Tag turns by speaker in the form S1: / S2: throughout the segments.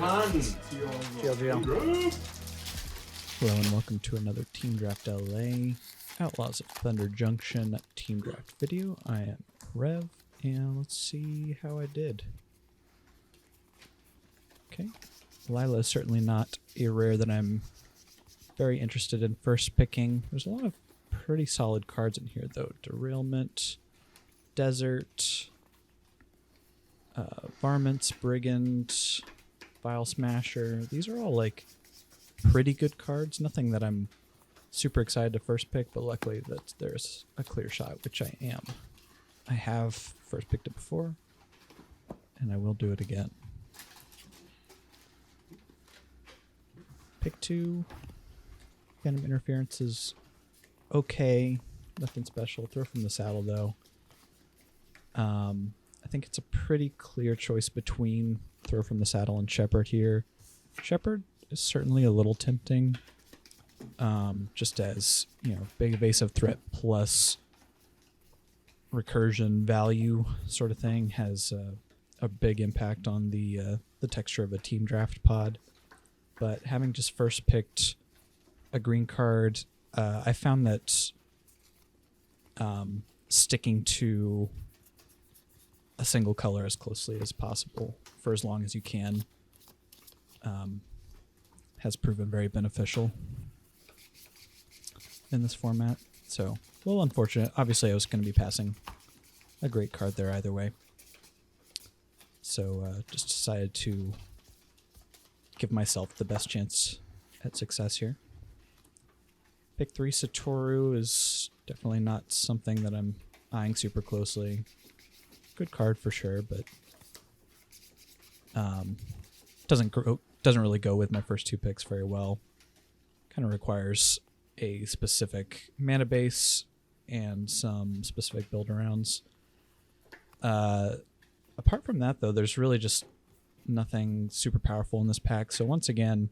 S1: man.
S2: GLGL. Hello and welcome to another Team Draft LA Outlaws of Thunder Junction Team Draft video. I am Rev, and let's see how I did. Okay, Lila is certainly not a rare that I'm very interested in first picking. There's a lot of pretty solid cards in here though. Derailment, Desert, Varmints, Brigand, Vile Smasher. These are all like pretty good cards. Nothing that I'm super excited to first pick, but luckily that there's a clear shot, which I am. I have first picked it before, and I will do it again. Pick 2. Phantom Interference is okay. Nothing special. Throw from the saddle though. I think it's a pretty clear choice between Throw from the Saddle and Shepherd here. Shepherd is certainly a little tempting, just as, you know, big evasive threat plus recursion value sort of thing has a big impact on the texture of a team draft pod. But having just first picked a green card, I found that sticking to a single color as closely as possible for as long as you can has proven very beneficial in this format. So a little unfortunate. Obviously I was going to be passing a great card there either way. So just decided to give myself the best chance at success here. Pick 3 Satoru is definitely not something that I'm eyeing super closely. Good card for sure, but doesn't really go with my first 2 picks very well. Kind of requires a specific mana base and some specific build arounds. Apart from that, though, there's really just nothing super powerful in this pack. So once again,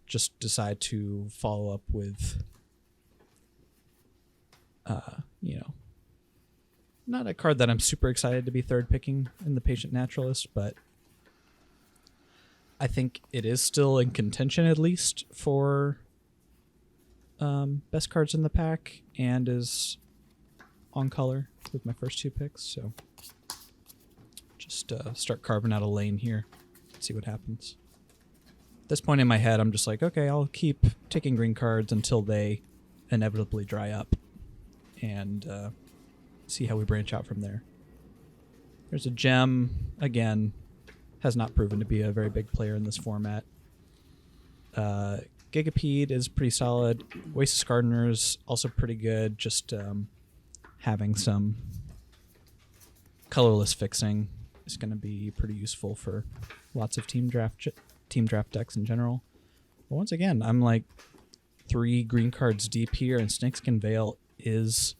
S2: just decide to follow up with, you know, not a card that I'm super excited to be third picking in the Patient Naturalist, but I think it is still in contention at least for best cards in the pack and is on color with my first 2 picks. So just start carving out a lane here, see what happens. At this point in my head, I'm just like, okay, I'll keep taking green cards until they inevitably dry up and see how we branch out from there. There's a gem, again, has not proven to be a very big player in this format. Gigapede is pretty solid. Oasis Gardener is also pretty good, just having some colorless fixing is going to be pretty useful for lots of team draft decks in general. But once again, I'm like 3 green cards deep here, and Snakeskin Veil is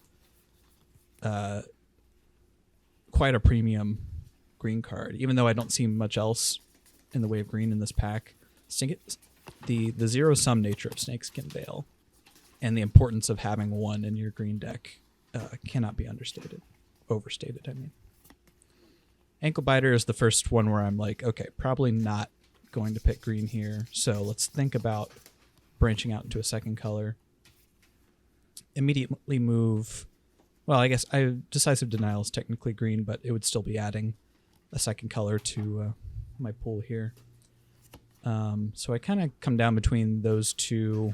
S2: quite a premium green card, even though I don't see much else in the way of green in this pack. The zero-sum nature of Snakeskin Veil and the importance of having 1 in your green deck cannot be overstated, I mean. Ankle Biter is the first one where I'm like, okay, probably not going to pick green here, so let's think about branching out into a second color. Immediately move. Well, I guess Decisive Denial is technically green, but it would still be adding a second color to my pool here. So I kind of come down between those 2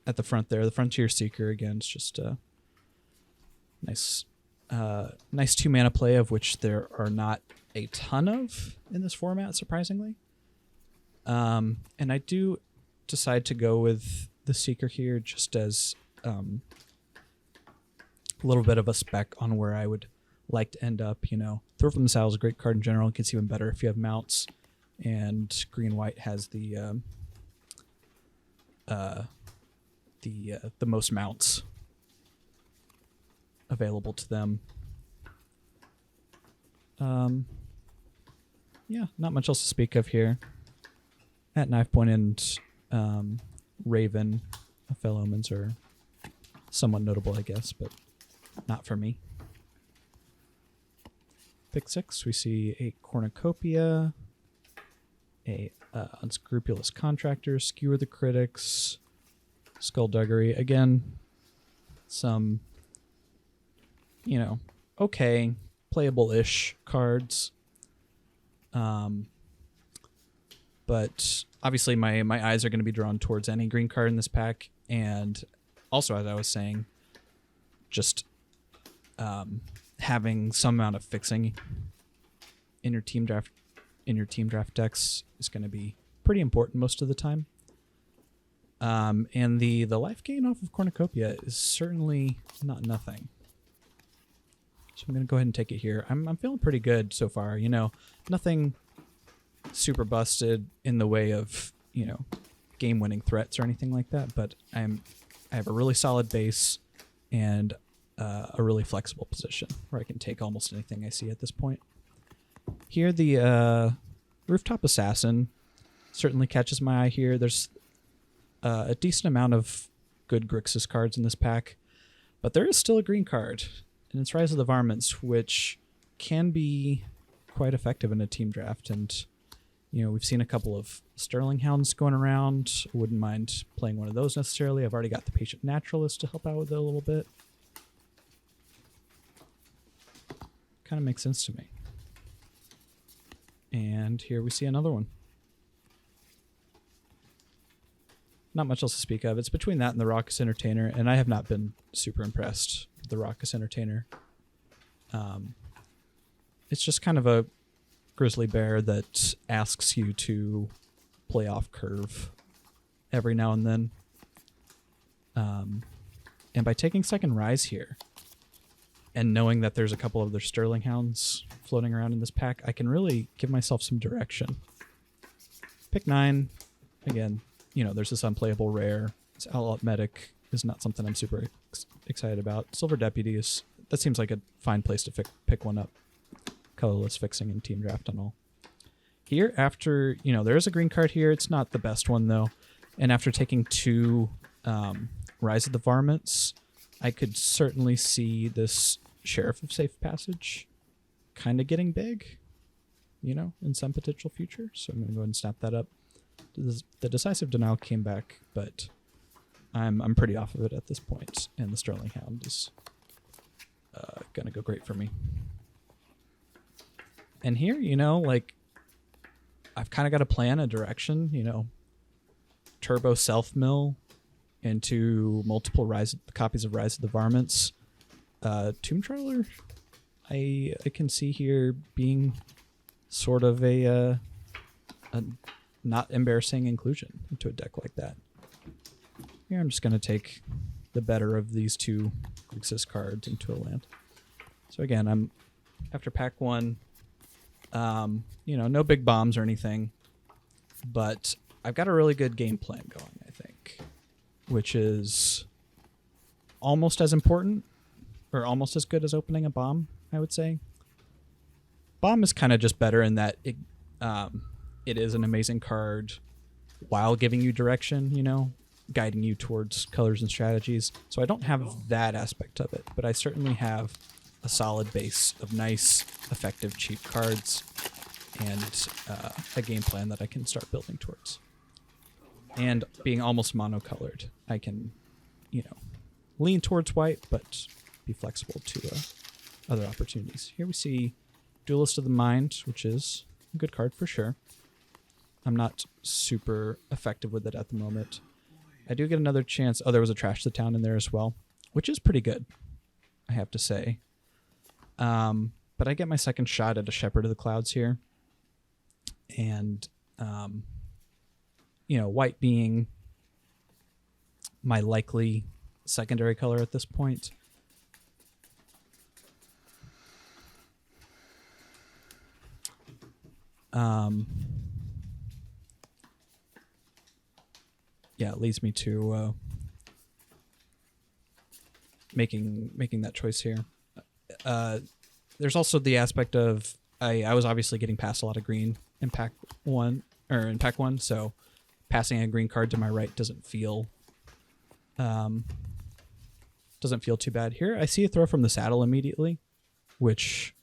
S2: at the front there. The Frontier Seeker, again, is just a nice 2 mana play, of which there are not a ton of in this format, surprisingly. And I do decide to go with the Seeker here just as a little bit of a spec on where I would like to end up. You know, Throw from the Saddle is a great card in general. It gets even better if you have mounts, and green-white has the most mounts available to them. Yeah, not much else to speak of here. At Knife Point and Raven, Fell Omens are somewhat notable, I guess, but not for me. Pick 6, we see a Cornucopia, a unscrupulous contractor, skewer the critics, skullduggery. Again, some, okay, playable-ish cards. But obviously my eyes are going to be drawn towards any green card in this pack. And also, as I was saying, just having some amount of fixing in your team draft decks is going to be pretty important most of the time. And the life gain off of Cornucopia is certainly not nothing. So I'm going to go ahead and take it here. I'm feeling pretty good so far. Nothing super busted in the way of, game-winning threats or anything like that. But I have a really solid base and a really flexible position where I can take almost anything I see at this point. Here, the Rooftop Assassin certainly catches my eye here. There's a decent amount of good Grixis cards in this pack, but there is still a green card, and it's Rise of the Varmints, which can be quite effective in a team draft. And, we've seen a couple of Sterling Hounds going around. I wouldn't mind playing one of those necessarily. I've already got the Patient Naturalist to help out with it a little bit. Kind of makes sense to me. And here we see another one. Not much else to speak of. It's between that and the Raucous Entertainer, and I have not been super impressed with the Raucous Entertainer. It's just kind of a grizzly bear that asks you to play off curve every now and then. And by taking second Rise here, and knowing that there's a couple of their Sterling Hounds floating around in this pack, I can really give myself some direction. Pick 9. Again, there's this unplayable rare. This Outlaw Medic is not something I'm super excited about. Silver Deputy that seems like a fine place to pick one up. Colorless fixing and team draft and all. Here, after, there is a green card here. It's not the best one, though. And after taking 2 Rise of the Varmints, I could certainly see this Sheriff of Safe Passage kind of getting big, in some potential future. So I'm going to go ahead and snap that up. The Decisive Denial came back, but I'm pretty off of it at this point, and the Sterling Hound is going to go great for me. And here, I've kind of got a plan, a direction, turbo self-mill into multiple copies of Rise of the Varmints. Tomb Trailer, I can see here being sort of a not embarrassing inclusion into a deck like that. Here I'm just going to take the better of these 2 Grixis cards into a land. So again, I'm after pack 1, no big bombs or anything, but I've got a really good game plan going, I think, which is almost as important or almost as good as opening a bomb, I would say. Bomb is kind of just better in that it is an amazing card while giving you direction, guiding you towards colors and strategies. So I don't have that aspect of it, but I certainly have a solid base of nice, effective, cheap cards and a game plan that I can start building towards. And being almost monocolored, I can, lean towards white, but be flexible to other opportunities. Here we see Duelist of the Mind, which is a good card for sure. I'm not super effective with it at the moment. I do get another chance. Oh, there was a Trash the Town in there as well, which is pretty good, I have to say. But I get my second shot at a Shepherd of the Clouds here. And, white being my likely secondary color at this point. It leads me to making that choice here. There's also the aspect of I was obviously getting past a lot of green in pack one, so passing a green card to my right doesn't feel too bad. Here I see a throw from the saddle immediately, which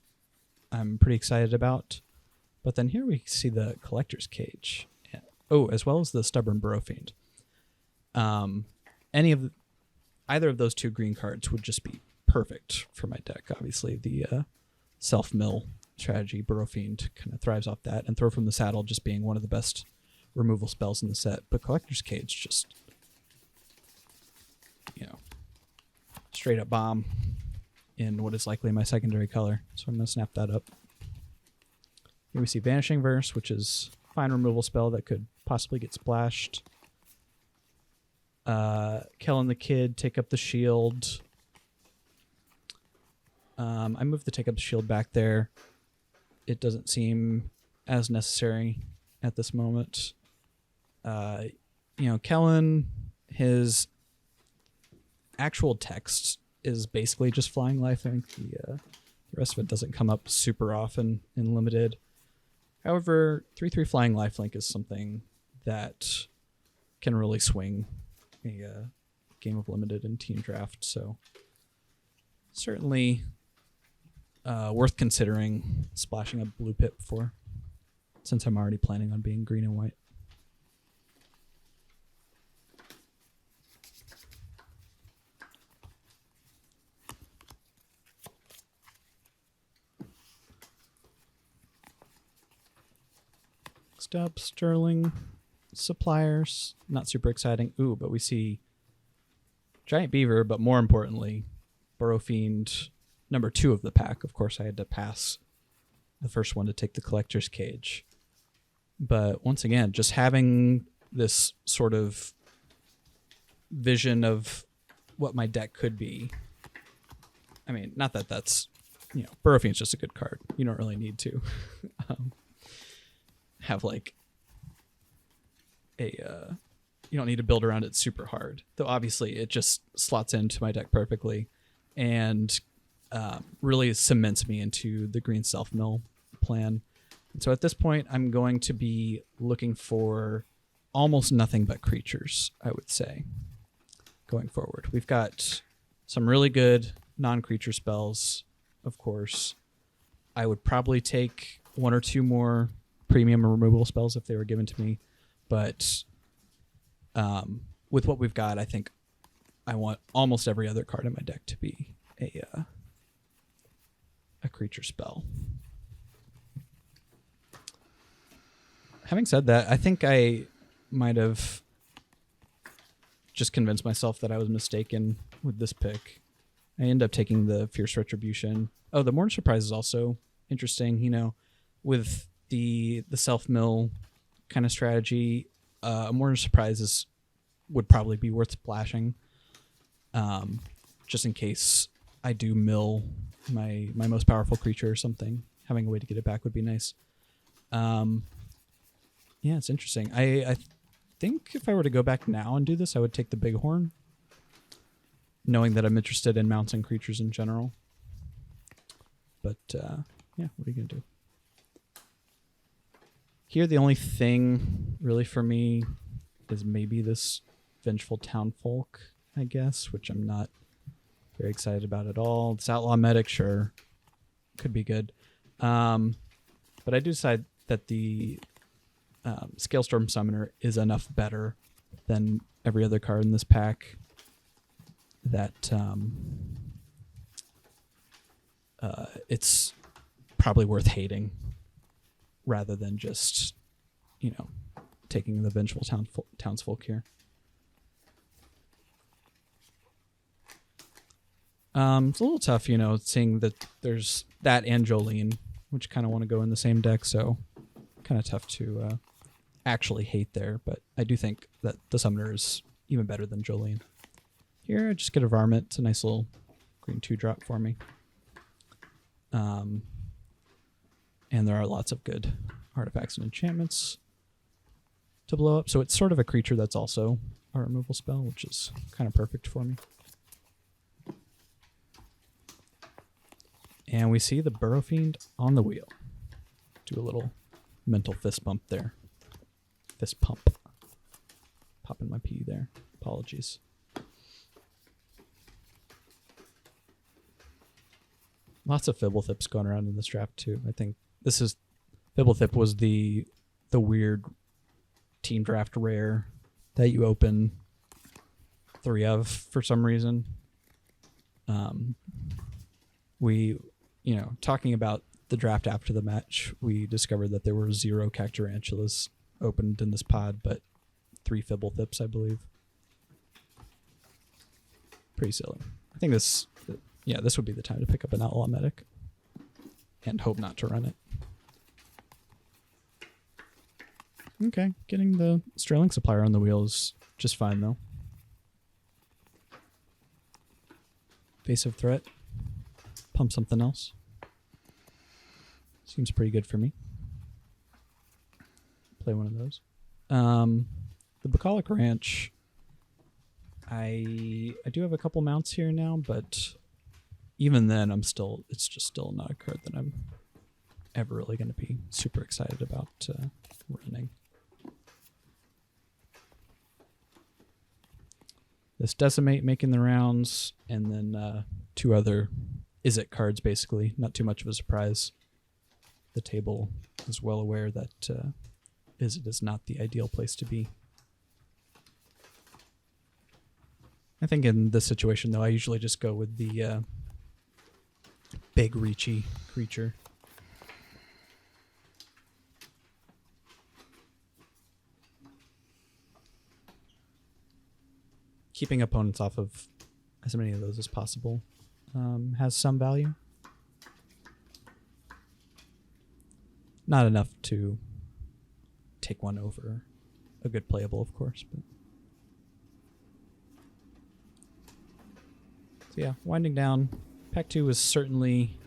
S2: I'm pretty excited about. But then here we see the Collector's Cage. Oh, as well as the Stubborn Burrow Fiend. Either of those 2 green cards would just be perfect for my deck. Obviously, the self-mill strategy, Burrow Fiend, kind of thrives off that, and Throw from the Saddle just being one of the best removal spells in the set. But Collector's Cage just, straight up bomb in what is likely my secondary color. So I'm going to snap that up. Here we see Vanishing Verse, which is a fine removal spell that could possibly get splashed. Kellen the Kid, take up the shield. I moved the take up the shield back there. It doesn't seem as necessary at this moment. Kellen, his actual text is basically just Flying Lifelink. The rest of it doesn't come up super often in Limited. However, 3/3 Flying Lifelink is something that can really swing a game of Limited and Team Draft, so certainly worth considering splashing a blue pip for, since I'm already planning on being green and white. Next up, Sterling Suppliers. Not super exciting. Ooh, but we see Giant Beaver, but more importantly, Burrow Fiend, number 2 of the pack. Of course, I had to pass the first one to take the Collector's Cage. But once again, just having this sort of vision of what my deck could be. I mean, not that that's, Burrow Fiend's just a good card. You don't really need to have like you don't need to build around it super hard. Though obviously it just slots into my deck perfectly and really cements me into the green self-mill plan. And so at this point, I'm going to be looking for almost nothing but creatures, I would say, going forward. We've got some really good non-creature spells, of course. I would probably take 1 or 2 more premium removal spells if they were given to me. But with what we've got, I think I want almost every other card in my deck to be a creature spell. Having said that, I think I might have just convinced myself that I was mistaken with this pick. I end up taking the Fierce Retribution. Oh, the Morning Surprise is also interesting. With the self-mill kind of strategy, a Morning Surprise would probably be worth splashing, just in case I do mill my most powerful creature or something. Having a way to get it back would be nice. Yeah, it's interesting. I think if I were to go back now and do this, I would take the Bighorn, knowing that I'm interested in mounts and creatures in general. But yeah, what are you going to do? Here, the only thing really for me is maybe this Vengeful Townfolk, I guess, which I'm not very excited about at all. This Outlaw Medic, sure, could be good. But I do decide that the Scalestorm Summoner is enough better than every other card in this pack that it's probably worth hating rather than just, taking the Vengeful Townsfolk here. It's a little tough, seeing that there's that and Jolene, which kind of want to go in the same deck, so kind of tough to actually hate there, but I do think that the Summoner is even better than Jolene. Here, I just get a Varmint. It's a nice little green 2-drop for me. And there are lots of good artifacts and enchantments to blow up, so it's sort of a creature that's also a removal spell, which is kind of perfect for me. And we see the Burrow Fiend on the wheel. Do a little mental fist bump there. Fist pump. Popping my pee there. Apologies. Lots of Fibblethrips going around in this draft too. I think this is Fibblethip was the weird team draft rare that you open 3 of for some reason. We, talking about the draft after the match, we discovered that there were 0 Cactarantulas opened in this pod, but 3 Fibblethip, I believe. Pretty silly. I think this would be the time to pick up an Outlaw Medic and hope not to run it. Okay, getting the Sterling Supplier on the wheel is just fine, though. Evasive threat. Pump something else. Seems pretty good for me. Play one of those. The Bucolic Ranch. I do have a couple mounts here now, but even then, it's just still not a card that I'm ever really going to be super excited about running. This Decimate making the rounds, and then 2 other Is-It cards, basically. Not too much of a surprise. The table is well aware that Is-It is not the ideal place to be. I think in this situation, though, I usually just go with the big reachy creature. Keeping opponents off of as many of those as possible has some value. Not enough to take one over a good playable, of course. But so yeah, winding down. Pack 2 was certainly,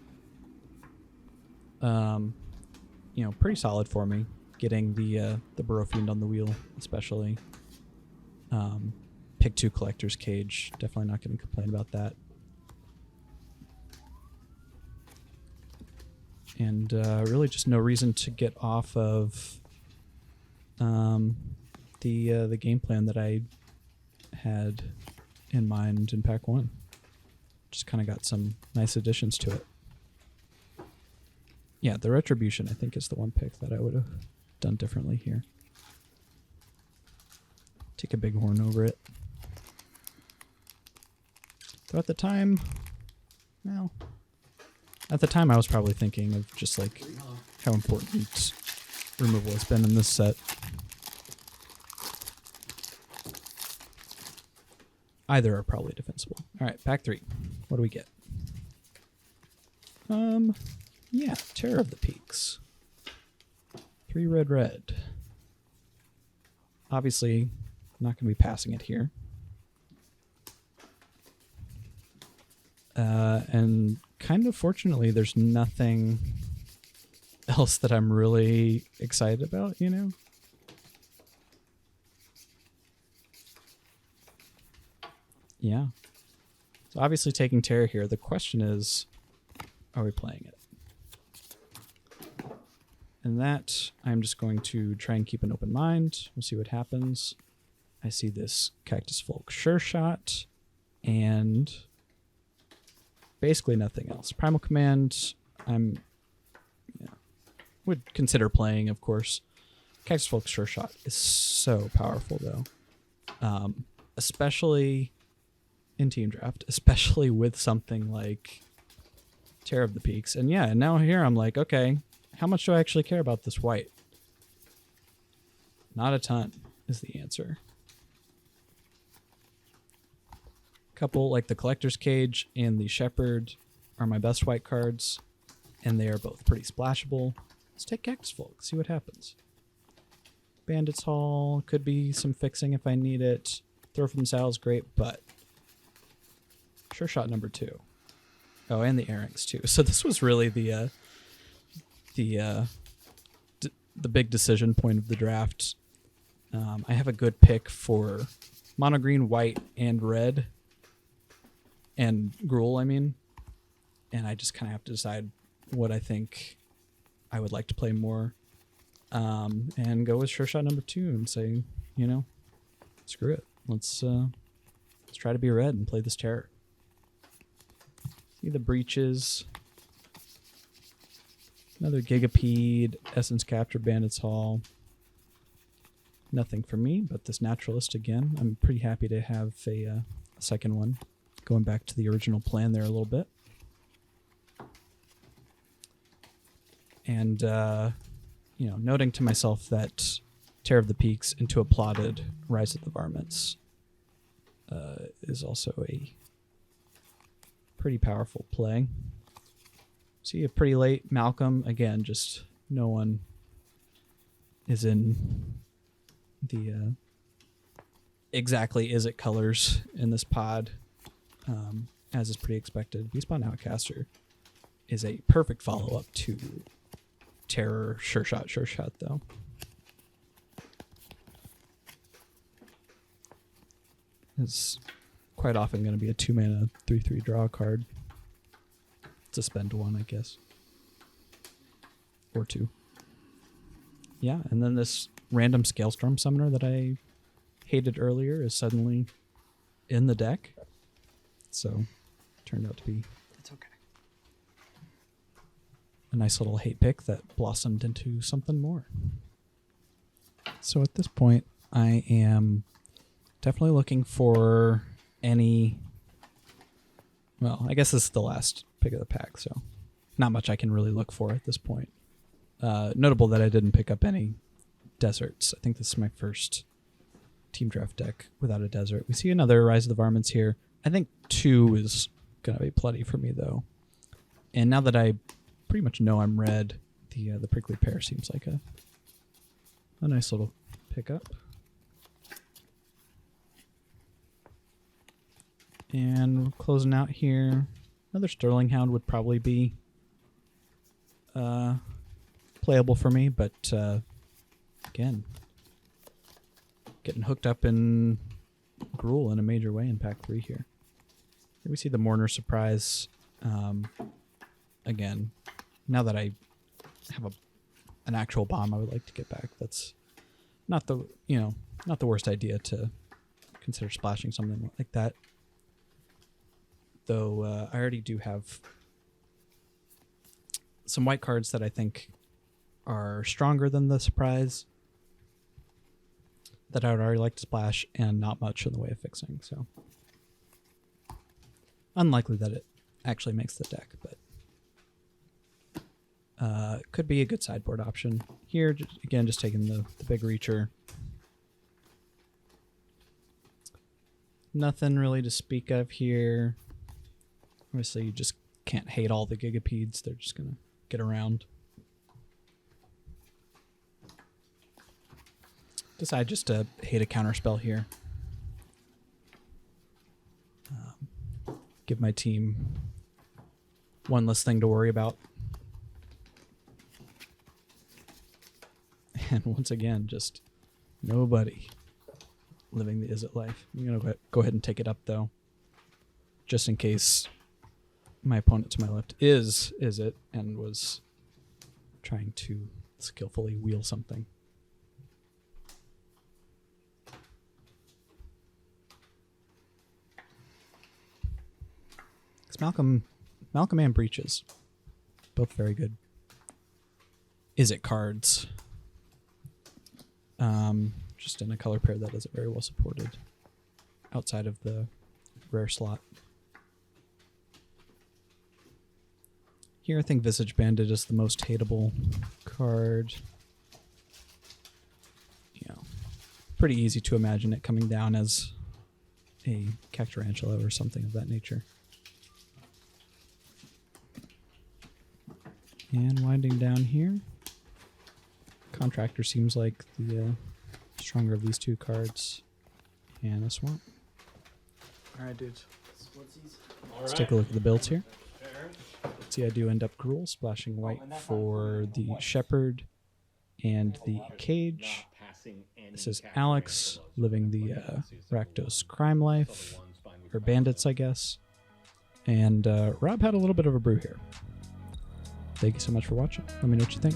S2: pretty solid for me. Getting the Burrow Fiend on the wheel, especially. Pick 2 Collector's Cage. Definitely not going to complain about that. And really just no reason to get off of the game plan that I had in mind in Pack 1. Just kind of got some nice additions to it. Yeah, the Retribution, I think, is the one pick that I would have done differently here. Take a Bighorn over it. Though at the time, I was probably thinking of just like how important removal has been in this set. Either are probably defensible. All right, Pack 3. What do we get? Yeah, Terror of the Peaks. 3 red. Obviously, not going to be passing it here. And kind of fortunately, there's nothing else that I'm really excited about, Yeah. So obviously taking Terror here. The question is, are we playing it? And that, I'm just going to try and keep an open mind. We'll see what happens. I see this Cactus Folk Sure Shot, and basically nothing else. Primal Command, would consider playing, of course. Cactus Folk Sure Shot is so powerful, though. Especially in Team Draft, especially with something like Terror of the Peaks. And yeah, and now here I'm like, okay, how much do I actually care about this white? Not a ton is the answer. Couple like the Collector's Cage and the Shepherd are my best white cards, and they are both pretty splashable. Let's take Cactus Folk, see what happens. Bandit's Hall, could be some fixing if I need it. Throw from Saddle is great, but Sure Shot number 2. Oh, and the Earrings too. So this was really the big decision point of the draft. I have a good pick for mono green, white, and red. And Gruul, and I just kind of have to decide what I think I would like to play more, and go with Sure Shot number 2 and say, screw it. Let's try to be red and play this Terror. See the Breaches. Another Gigapede, Essence Capture, Bandits Hall. Nothing for me, but this Naturalist again. I'm pretty happy to have a second one. Going back to the original plan there a little bit. And, you know, noting to myself that Terror of the Peaks into a plotted Rise of the Varmints is also a pretty powerful play. See a pretty late Malcolm. Again, just no one is in the exactly is it colors in this pod, as is pretty expected. Respawn Outcaster is a perfect follow-up to Terror Sure Shot, though. It's quite often going to be a 2-mana 3/3 draw card. To spend 1, I guess. Or 2. Yeah, and then this random Scalestorm Summoner that I hated earlier is suddenly in the deck. So, turned out to be
S1: It's okay.
S2: a nice little hate pick that blossomed into something more. So at this point, I am definitely looking for any... Well, I guess this is the last pick of the pack, so not much I can really look for at this point. Notable that I didn't pick up any deserts. I think this is my first team draft deck without a desert. We see another Rise of the Varmints here. I think 2 is going to be plenty for me, though. And now that I pretty much know I'm red, the Prickly Pear seems like a nice little pickup. And we're closing out here. Another Sterling Hound would probably be playable for me, but again, getting hooked up in Gruul in a major way in pack 3 here. Here we see the Mourner Surprise. Again, now that I have an actual bomb I would like to get back, that's not the worst idea to consider splashing something like that. Though I already do have some white cards that I think are stronger than the surprise that I would already like to splash, and not much in the way of fixing. So unlikely that it actually makes the deck, but could be a good sideboard option. Here, again, just taking the big reacher. Nothing really to speak of here. Obviously, you just can't hate all the Gigapedes. They're just going to get around. Decide just to hate a counterspell here. Give my team one less thing to worry about. And once again, just nobody living the Is It life. I'm going to go ahead and take it up, though, just in case my opponent to my left is it and was trying to skillfully wheel something. It's Malcolm and Breaches, both very good Is It cards. Just in a color pair that isn't very well supported outside of the rare slot. Here I think Visage Bandit is the most hateable card. You know, pretty easy to imagine it coming down as a Cacturantula or something of that nature. And winding down here, Contractor seems like the stronger of these two cards. And a Swamp.
S1: Alright, dudes.
S2: Let's take a look at the builds here. See, I do end up Gruul, splashing white for the Shepherd and the Cage. This is Alex, living the Rakdos crime life, or bandits, I guess. And Rob had a little bit of a brew here. Thank you so much for watching. Let me know what you think.